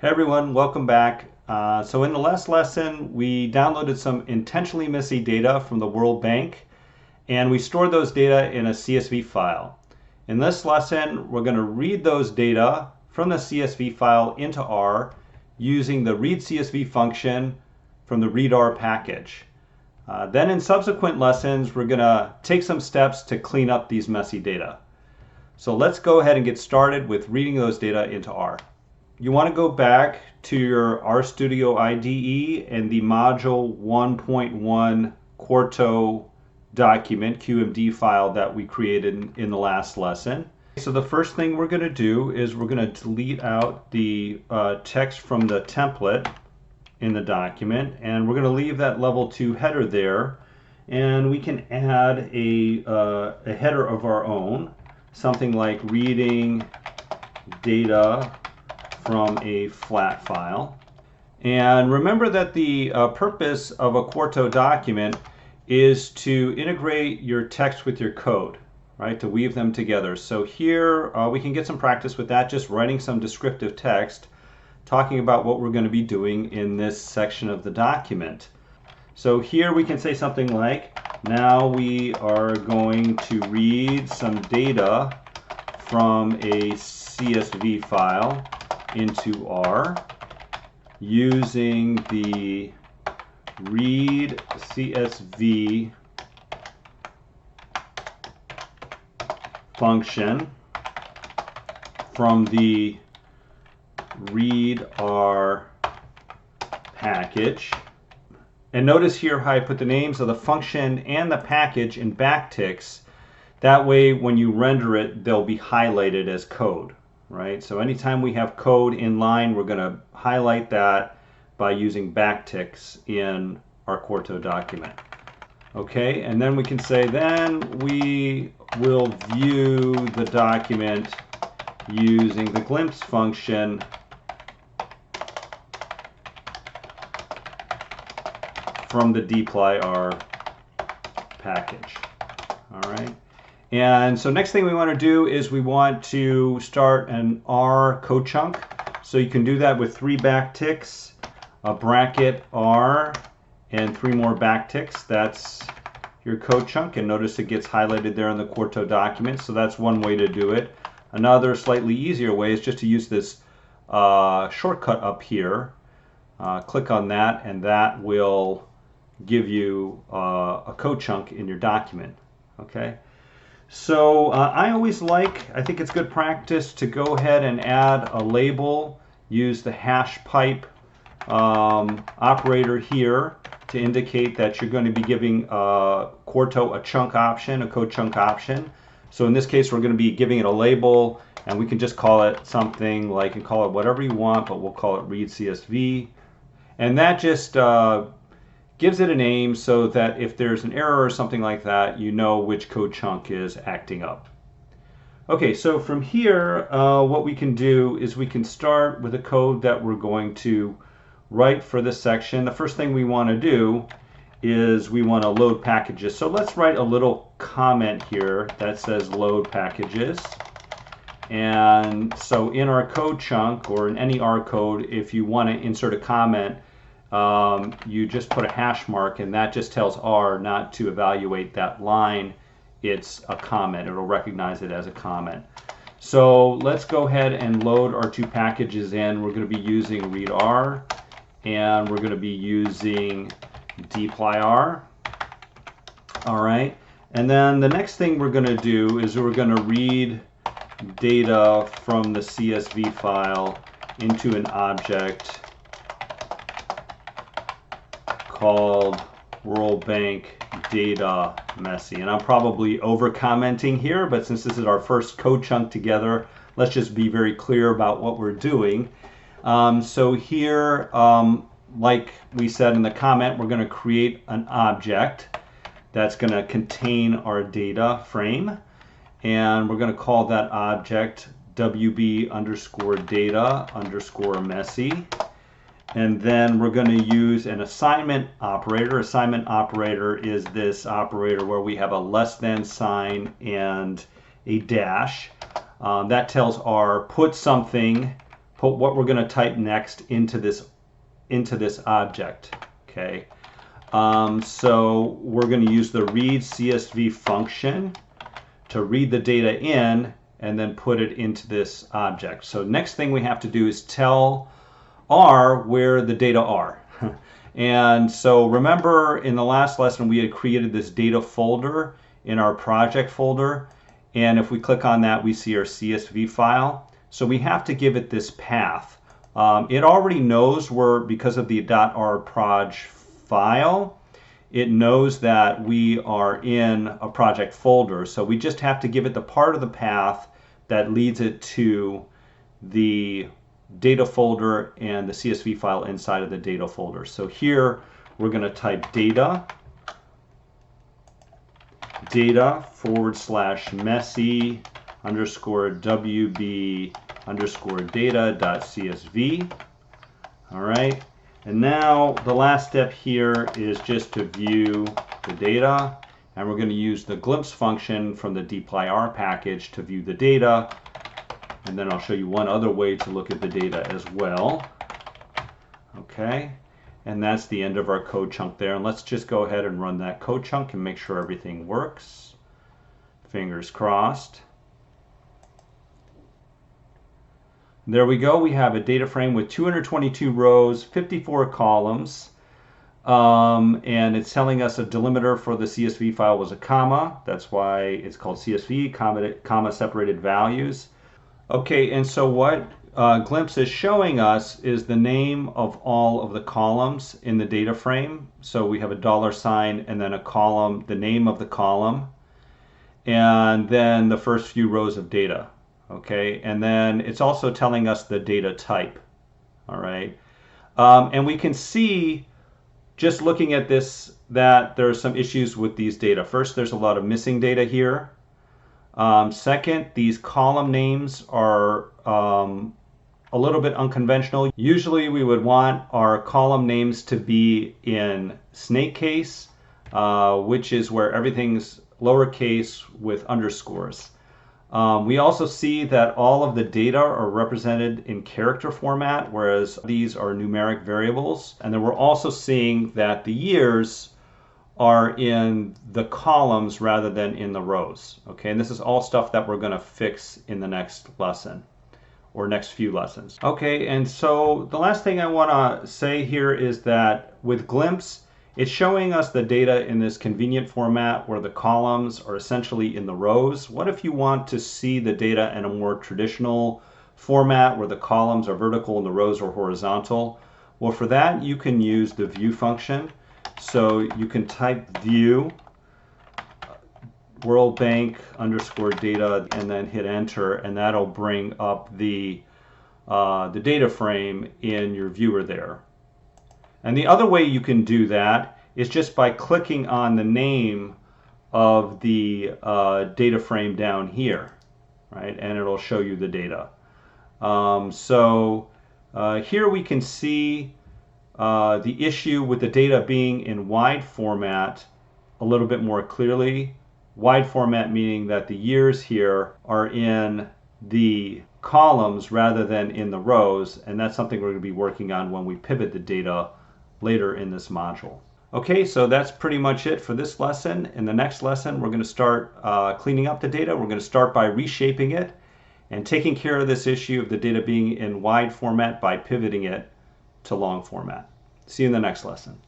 Hey everyone, welcome back. So in the last lesson, we downloaded some intentionally messy data from the World Bank, and we stored those data in a CSV file. In this lesson, we're going to read those data from the CSV file into R using the readCSV function from the readr package. Then in subsequent lessons, we're going to take some steps to clean up these messy data. So let's go ahead and get started with reading those data into R. You want to go back to your RStudio IDE and the module 1.1 Quarto document, QMD file that we created in the last lesson. So the first thing we're going to do is we're going to delete out the text from the template in the document, and we're going to leave that level 2 header there, and we can add a header of our own, something like reading data from a flat file. And remember that the purpose of a Quarto document is to integrate your text with your code, right? To weave them together. So here we can get some practice with that, just writing some descriptive text talking about what we're going to be doing in this section of the document. So here we can say something like, now we are going to read some data from a CSV file into R using the readCSV function from the readr package. And notice here how I put the names of the function and the package in backticks. That way when you render it, they'll be highlighted as code. Right? So anytime we have code in line, we're going to highlight that by using backticks in our Quarto document. Okay, and then we can say then we will view the document using the glimpse function from the dplyr package. All right. And so next thing we want to do is we want to start an R code chunk. So you can do that with 3 backticks, a bracket R, and 3 more backticks. That's your code chunk, and notice it gets highlighted there in the Quarto document. So that's one way to do it. Another slightly easier way is just to use this shortcut up here. Click on that, and that will give you a code chunk in your document. Okay. So I think it's good practice to go ahead and add a label, use the hash pipe operator here to indicate that you're going to be giving Quarto a chunk option, a code chunk option. So in this case, we're going to be giving it a label, and we can just call it something like, and call it whatever you want, but we'll call it readCSV. And that just gives it a name so that if there's an error or something like that, you know which code chunk is acting up. Okay, so from here, what we can do is we can start with a code that we're going to write for this section. The first thing we want to do is we want to load packages. So let's write a little comment here that says load packages. And so in our code chunk, or in any R code, if you want to insert a comment, you just put a hash mark, and that just tells R not to evaluate that line. It's a comment. It'll recognize it as a comment. So let's go ahead and load our 2 packages in. We're going to be using readr, and we're going to be using dplyr. All right. And then the next thing we're going to do is we're going to read data from the CSV file into an object called World Bank Data Messy. And I'm probably over commenting here, but since this is our first code chunk together, let's just be very clear about what we're doing. So here, like we said in the comment, we're going to create an object that's going to contain our data frame, and we're going to call that object wb_data_messy. And then we're going to use an assignment operator. Assignment operator is this operator where we have a less than sign and a dash. That tells R put something put what we're going to type next into this object. Okay. So we're going to use the read CSV function to read the data in and then put it into this object. So next thing we have to do is tell R where the data are. And so remember in the last lesson we had created this data folder in our project folder, and if we click on that we see our CSV file. So we have to give it this path. It already knows because of the .rproj file, it knows that we are in a project folder. So we just have to give it the part of the path that leads it to the data folder and the CSV file inside of the data folder. So here we're going to type data /messy _wb _data.csv. All right. And now the last step here is just to view the data, and we're going to use the glimpse function from the dplyr package to view the data, and then I'll show you one other way to look at the data as well. Okay, and that's the end of our code chunk there, and let's just go ahead and run that code chunk and make sure everything works. Fingers crossed. There we go. We have a data frame with 222 rows, 54 columns, and it's telling us a delimiter for the CSV file was a comma. That's why it's called CSV, comma separated values. Okay, and so what Glimpse is showing us is the name of all of the columns in the data frame. So we have a $sign and then a column, the name of the column, and then the first few rows of data. Okay, and then it's also telling us the data type. All right, and we can see just looking at this that there are some issues with these data. First, there's a lot of missing data here. Second, these column names are a little bit unconventional. Usually we would want our column names to be in snake case, which is where everything's lowercase with underscores. We also see that all of the data are represented in character format, whereas these are numeric variables. And then we're also seeing that the years are in the columns rather than in the rows. Okay, and this is all stuff that we're going to fix in the next lesson or next few lessons. Okay, and so the last thing I want to say here is that with Glimpse, it's showing us the data in this convenient format where the columns are essentially in the rows. What if you want to see the data in a more traditional format where the columns are vertical and the rows are horizontal? Well, for that, you can use the view function. So you can type view World Bank _data and then hit enter, and that'll bring up the data frame in your viewer there. And the other way you can do that is just by clicking on the name of the data frame down here, right? And it'll show you the data. Here we can see the issue with the data being in wide format a little bit more clearly. Wide format meaning that the years here are in the columns rather than in the rows, and that's something we're going to be working on when we pivot the data later in this module. Okay, so that's pretty much it for this lesson. In the next lesson, we're going to start cleaning up the data. We're going to start by reshaping it and taking care of this issue of the data being in wide format by pivoting it to long format. See you in the next lesson.